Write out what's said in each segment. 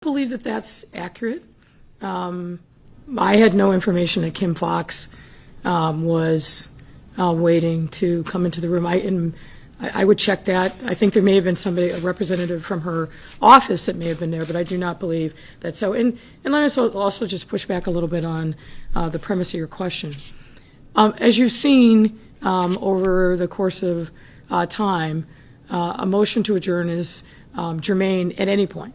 Believe that that's accurate. I had no information that Kim Fox was waiting to come into the room. I would check that. I think there may have been somebody, a representative from her office that may have been there, but I do not believe that so. And let me also just push back a little bit on the premise of your question. As you've seen over the course of time, a motion to adjourn is germane at any point.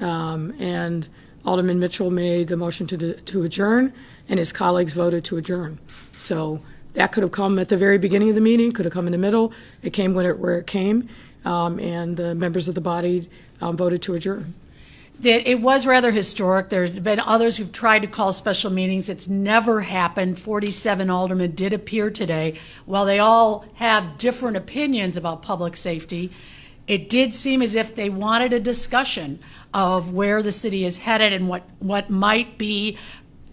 And Alderman Mitchell made the motion to adjourn, and his colleagues voted to adjourn. So that could have come at the very beginning of the meeting, could have come in the middle. It came where it came, and the members of the body voted to adjourn. It was rather historic. There's been others who've tried to call special meetings. It's never happened. 47 aldermen did appear today. While they all have different opinions about public safety, it did seem as if they wanted a discussion of where the city is headed and what might be.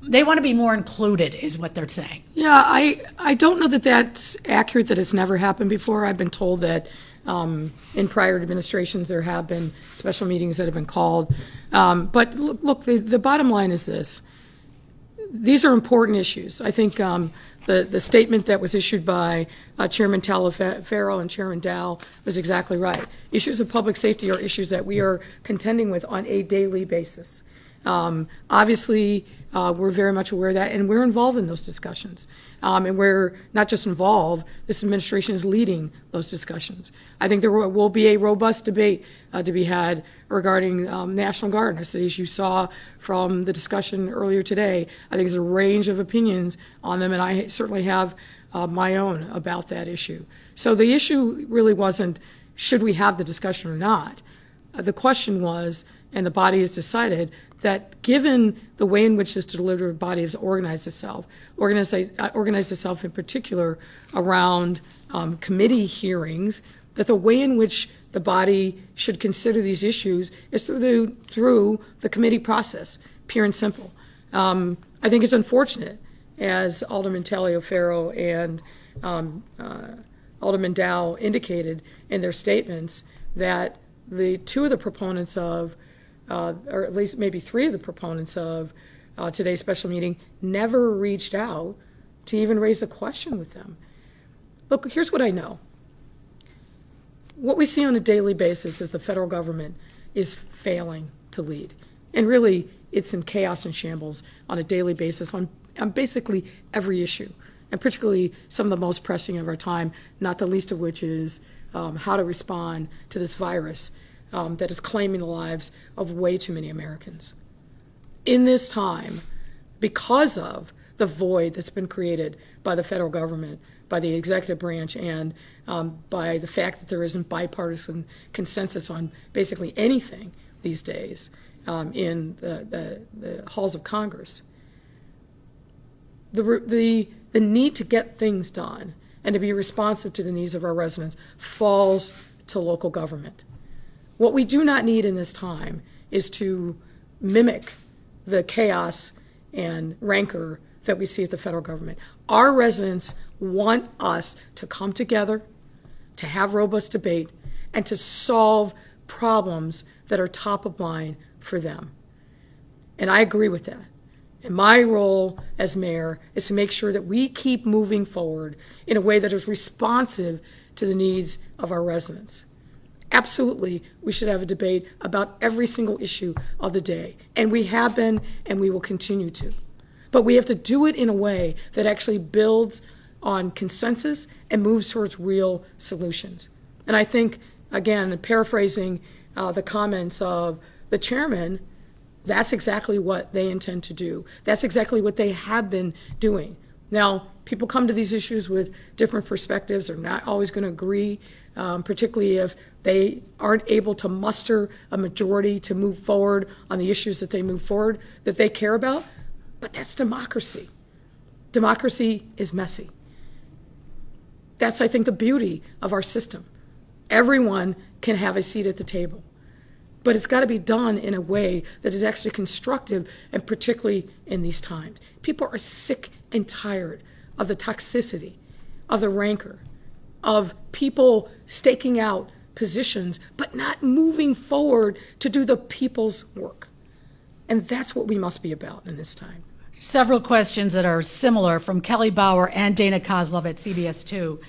They want to be more included, is what they're saying. Yeah, I don't know that that's accurate, that it's never happened before. I've been told that in prior administrations there have been special meetings that have been called. But look, the bottom line is this. These are important issues. I think the statement that was issued by Chairman Talaferro and Chairman Dow was exactly right. Issues of public safety are issues that we are contending with on a daily basis. Obviously, we're very much aware of that, and we're involved in those discussions. And we're not just involved, this administration is leading those discussions. I think there will be a robust debate to be had regarding National Guard. And as you saw from the discussion earlier today, I think there's a range of opinions on them, and I certainly have my own about that issue. So the issue really wasn't should we have the discussion or not. The question was, and the body has decided, that given the way in which this deliberative body has organized itself in particular around committee hearings, that the way in which the body should consider these issues is through the committee process, pure and simple. I think it's unfortunate, as Alderman Talaferro and Alderman Dow indicated in their statements, that the two of the proponents of or at least maybe three of the proponents of today's special meeting never reached out to even raise the question with them. Look, here's what I know. What we see on a daily basis is the federal government is failing to lead. And really, it's in chaos and shambles on a daily basis on basically every issue, and particularly some of the most pressing of our time, not the least of which is how to respond to this virus that is claiming the lives of way too many Americans. In this time, because of the void that's been created by the federal government, by the executive branch, and by the fact that there isn't bipartisan consensus on basically anything these days in the halls of Congress, the need to get things done and to be responsive to the needs of our residents falls to local government. What we do not need in this time is to mimic the chaos and rancor that we see at the federal government. Our residents want us to come together, to have robust debate, and to solve problems that are top of mind for them. And I agree with that. And my role as mayor is to make sure that we keep moving forward in a way that is responsive to the needs of our residents. Absolutely, we should have a debate about every single issue of the day. And we have been, and we will continue to. But we have to do it in a way that actually builds on consensus and moves towards real solutions. And I think, again, paraphrasing the comments of the chairman, that's exactly what they intend to do. That's exactly what they have been doing. Now, people come to these issues with different perspectives. They're not always going to agree, particularly if they aren't able to muster a majority to move forward on the issues that they move forward, that they care about. But that's democracy. Democracy is messy. That's, I think, the beauty of our system. Everyone can have a seat at the table. But it's got to be done in a way that is actually constructive, and particularly in these times. People are sick and tired of the toxicity, of the rancor, of people staking out positions but not moving forward to do the people's work. And that's what we must be about in this time. Several questions that are similar from Kelly Bauer and Dana Kozlov at CBS2.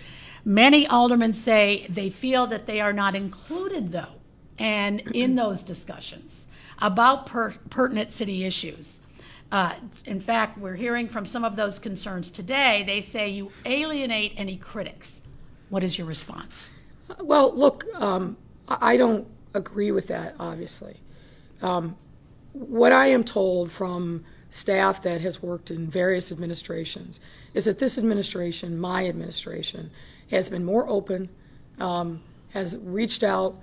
Many aldermen say they feel that they are not included, though, and in those discussions about pertinent city issues. In fact, we're hearing from some of those concerns today. They say you alienate any critics. What is your response? Well, look, I don't agree with that, obviously. What I am told from staff that has worked in various administrations is that this administration, my administration, has been more open, has reached out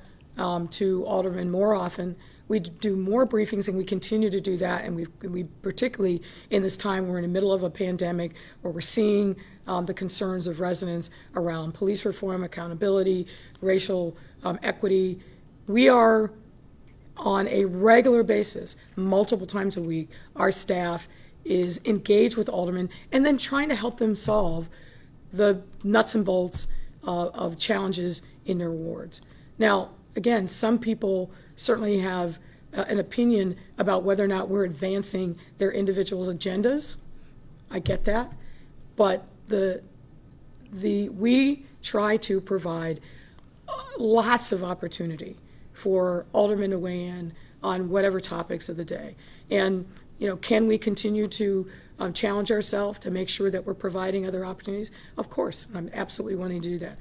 to aldermen more often. We do more briefings, and we continue to do that. And we particularly in this time, we're in the middle of a pandemic where we're seeing the concerns of residents around police reform, accountability, racial equity. We are on a regular basis, multiple times a week, our staff is engaged with aldermen and then trying to help them solve the nuts and bolts of challenges in their wards. Now, again, some people certainly have an opinion about whether or not we're advancing their individuals' agendas. I get that. But we try to provide lots of opportunity for aldermen to weigh in on whatever topics of the day. And, can we continue to challenge ourselves to make sure that we're providing other opportunities? Of course, I'm absolutely wanting to do that.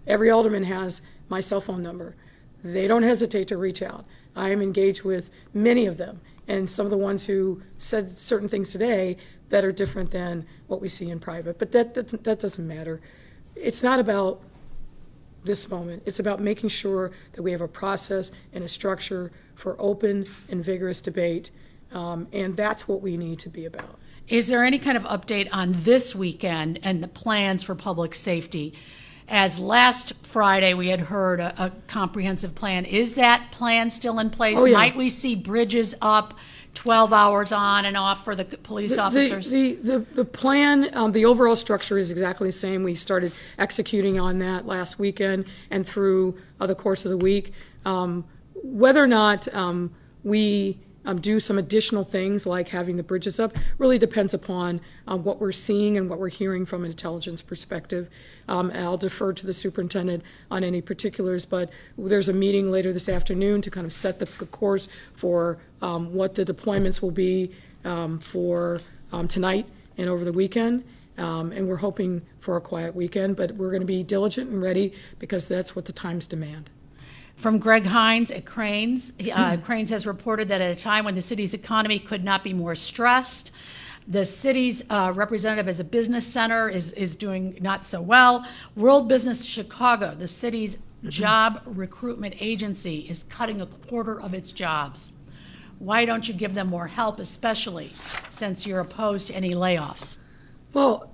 Every alderman has my cell phone number. They don't hesitate to reach out. I am engaged with many of them, and some of the ones who said certain things today that are different than what we see in private. But that doesn't matter. It's not about this moment. It's about making sure that we have a process and a structure for open and vigorous debate, and that's what we need to be about. Is there any kind of update on this weekend and the plans for public safety? As last Friday we had heard a comprehensive plan. Is that plan still in place? Oh, yeah. Might we see bridges up 12 hours on and off for the police officers? The plan, the overall structure is exactly the same. We started executing on that last weekend and through the course of the week. Whether or not we do some additional things like having the bridges up really depends upon what we're seeing and what we're hearing from an intelligence perspective. I'll defer to the superintendent on any particulars, but there's a meeting later this afternoon to kind of set the course for what the deployments will be for tonight and over the weekend. And we're hoping for a quiet weekend, but we're going to be diligent and ready because that's what the times demand. From Greg Hines at Cranes. Cranes has reported that at a time when the city's economy could not be more stressed, the city's representative as a business center is doing not so well. World Business Chicago, the city's job recruitment agency, is cutting a quarter of its jobs. Why don't you give them more help, especially since you're opposed to any layoffs? Well,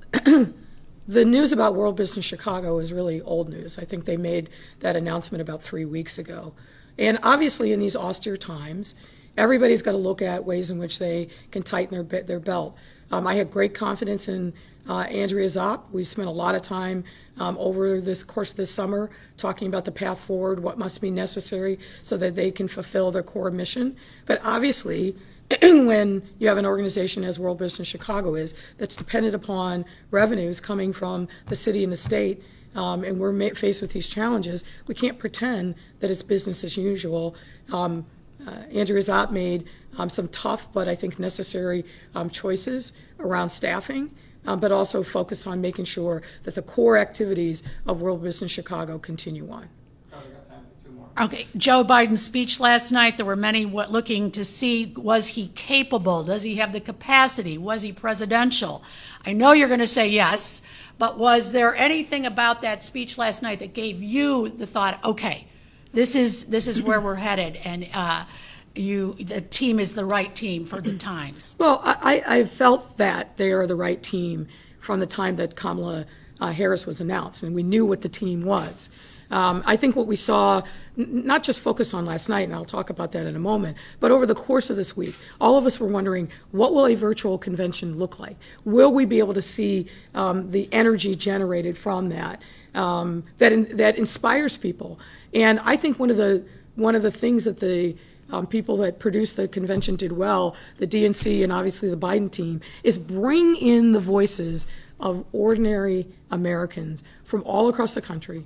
the news about World Business Chicago is really old news. I think they made that announcement about 3 weeks ago. And obviously in these austere times, everybody's got to look at ways in which they can tighten their belt. I have great confidence in Andrea Zopp. We've spent a lot of time over this course of this summer talking about the path forward, what must be necessary so that they can fulfill their core mission. But obviously, when you have an organization as World Business Chicago is, that's dependent upon revenues coming from the city and the state, and we're faced with these challenges, we can't pretend that it's business as usual. Andrea Zopp made some tough but I think necessary choices around staffing, but also focused on making sure that the core activities of World Business Chicago continue on. Okay, Joe Biden's speech last night, there were many looking to see, was he capable? Does he have the capacity? Was he presidential? I know you're going to say yes, but was there anything about that speech last night that gave you the thought, okay, this is where we're headed, and the team is the right team for the times? Well, I felt that they are the right team from the time that Kamala Harris was announced, and we knew what the team was. I think what we saw, not just focused on last night, and I'll talk about that in a moment, but over the course of this week, all of us were wondering, what will a virtual convention look like? Will we be able to see the energy generated from that, that inspires people? And I think one of the things that the people that produced the convention did well, the DNC and obviously the Biden team, is bring in the voices of ordinary Americans from all across the country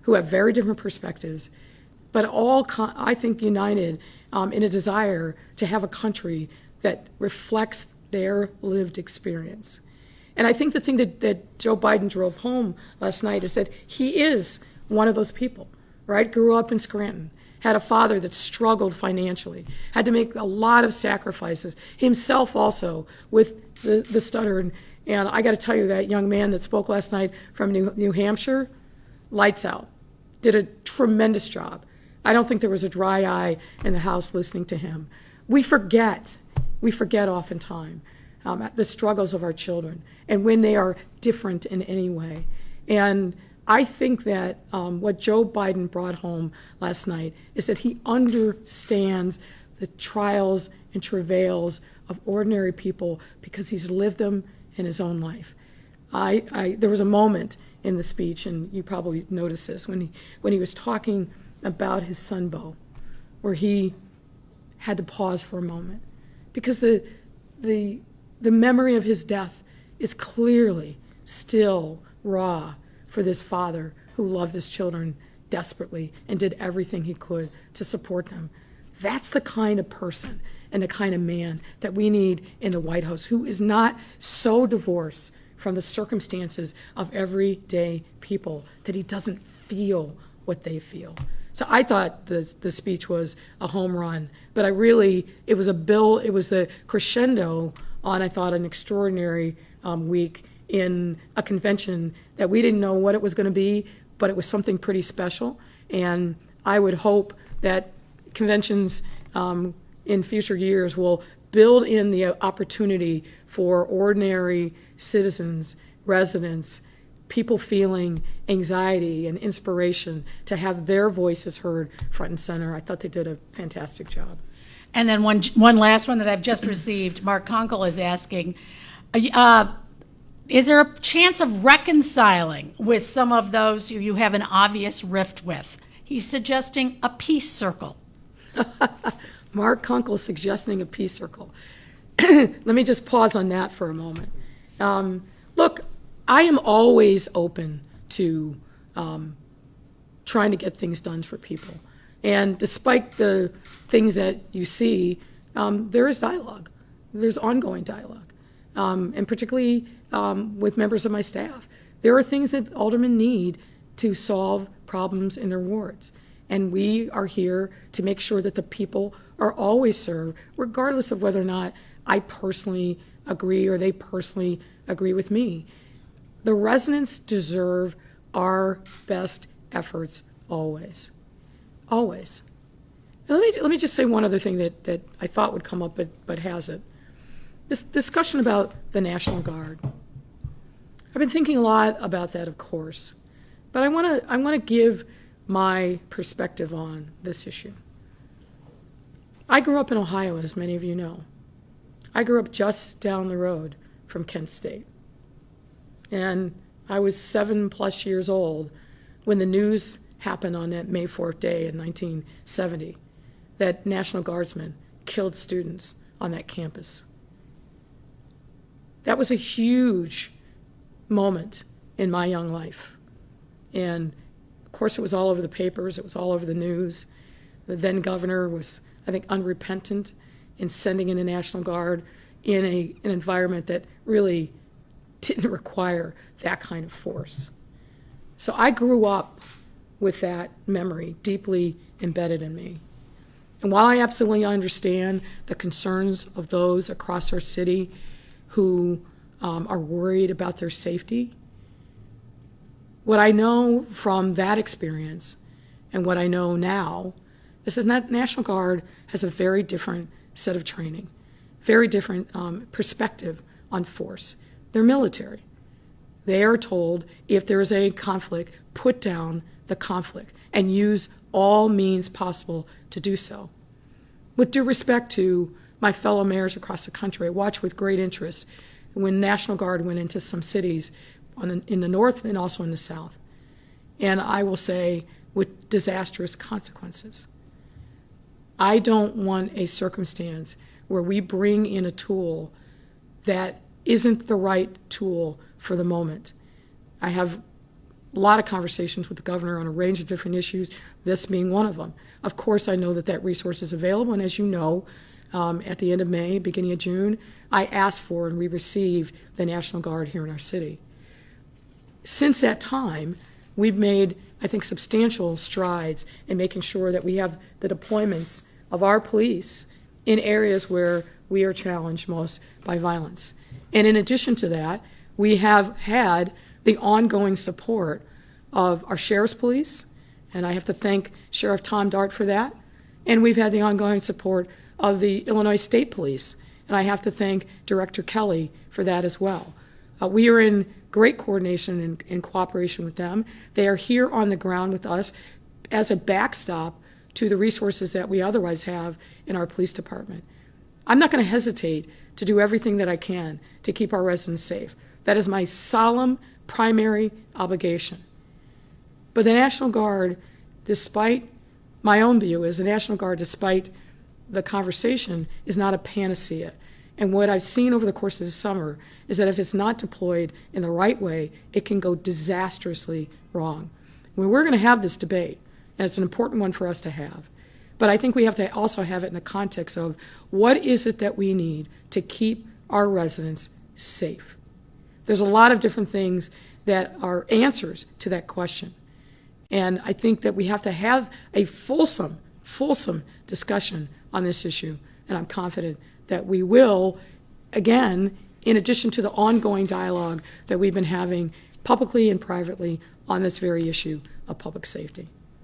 who have very different perspectives, but all, I think, united in a desire to have a country that reflects their lived experience. And I think the thing that Joe Biden drove home last night is that he is one of those people, right? Grew up in Scranton, had a father that struggled financially, had to make a lot of sacrifices, himself also with the stutter. And I got to tell you, that young man that spoke last night from New Hampshire, lights out, did a tremendous job. I don't think there was a dry eye in the House listening to him. We forget oftentimes the struggles of our children and when they are different in any way. And I think that what Joe Biden brought home last night is that he understands the trials and travails of ordinary people because he's lived them in his own life. There was a moment in the speech, and you probably noticed this, when he was talking about his son Bo, where he had to pause for a moment because the memory of his death is clearly still raw for this father who loved his children desperately and did everything he could to support them. That's the kind of person and the kind of man that we need in the White House, who is not so divorced from the circumstances of everyday people that he doesn't feel what they feel. So I thought the speech was a home run, but it was the crescendo on, I thought, an extraordinary week in a convention that we didn't know what it was going to be, but it was something pretty special. And I would hope that conventions in future years will build in the opportunity for ordinary citizens, residents, people feeling anxiety and inspiration to have their voices heard front and center. I thought they did a fantastic job. And then one last one that I've just received. Mark Kunkel is asking, is there a chance of reconciling with some of those who you have an obvious rift with? He's suggesting a peace circle. Mark Kunkel suggesting a peace circle. Let me just pause on that for a moment. Look, I am always open to trying to get things done for people. And despite the things that you see, there is dialogue. There's ongoing dialogue, and particularly with members of my staff. There are things that aldermen need to solve problems in their wards. And we are here to make sure that the people are always served, regardless of whether or not I personally agree or they personally agree with me. The residents deserve our best efforts always. Always. And let me just say one other thing that I thought would come up but hasn't. This discussion about the National Guard. I've been thinking a lot about that, of course, but I want to give my perspective on this issue. I grew up in Ohio, as many of you know. I grew up just down the road from Kent State. And I was 7+ years old when the news happened on that May 4th day in 1970 that National Guardsmen killed students on that campus. That was a huge moment in my young life. And of course, it was all over the papers. It was all over the news. The then governor was, I think, unrepentant in sending in a National Guard in an environment that really didn't require that kind of force. So I grew up with that memory deeply embedded in me. And while I absolutely understand the concerns of those across our city who are worried about their safety, what I know from that experience and what I know now is that National Guard has a very different set of training, very different perspective on force. They're military. They are told if there is a conflict, put down the conflict and use all means possible to do so. With due respect to my fellow mayors across the country, I watched with great interest when National Guard went into some cities in the north and also in the south. And I will say with disastrous consequences. I don't want a circumstance where we bring in a tool that isn't the right tool for the moment. I have a lot of conversations with the governor on a range of different issues, this being one of them. Of course, I know that that resource is available, and as you know, at the end of May, beginning of June, I asked for and we received the National Guard here in our city. Since that time, we've made, I think, substantial strides in making sure that we have the deployments of our police in areas where we are challenged most by violence. And in addition to that, we have had the ongoing support of our sheriff's police, and I have to thank Sheriff Tom Dart for that, and we've had the ongoing support of the Illinois State Police, and I have to thank Director Kelly for that as well. We are in great coordination and cooperation with them. They are here on the ground with us as a backstop to the resources that we otherwise have in our police department. I'm not going to hesitate to do everything that I can to keep our residents safe. That is my solemn primary obligation. But the National Guard, despite my own view, is the National Guard, despite the conversation, is not a panacea. And what I've seen over the course of the summer is that if it's not deployed in the right way, it can go disastrously wrong. We're going to have this debate, and it's an important one for us to have. But I think we have to also have it in the context of what is it that we need to keep our residents safe. There's a lot of different things that are answers to that question. And I think that we have to have a fulsome discussion on this issue. And I'm confident that we will, again, in addition to the ongoing dialogue that we've been having publicly and privately on this very issue of public safety.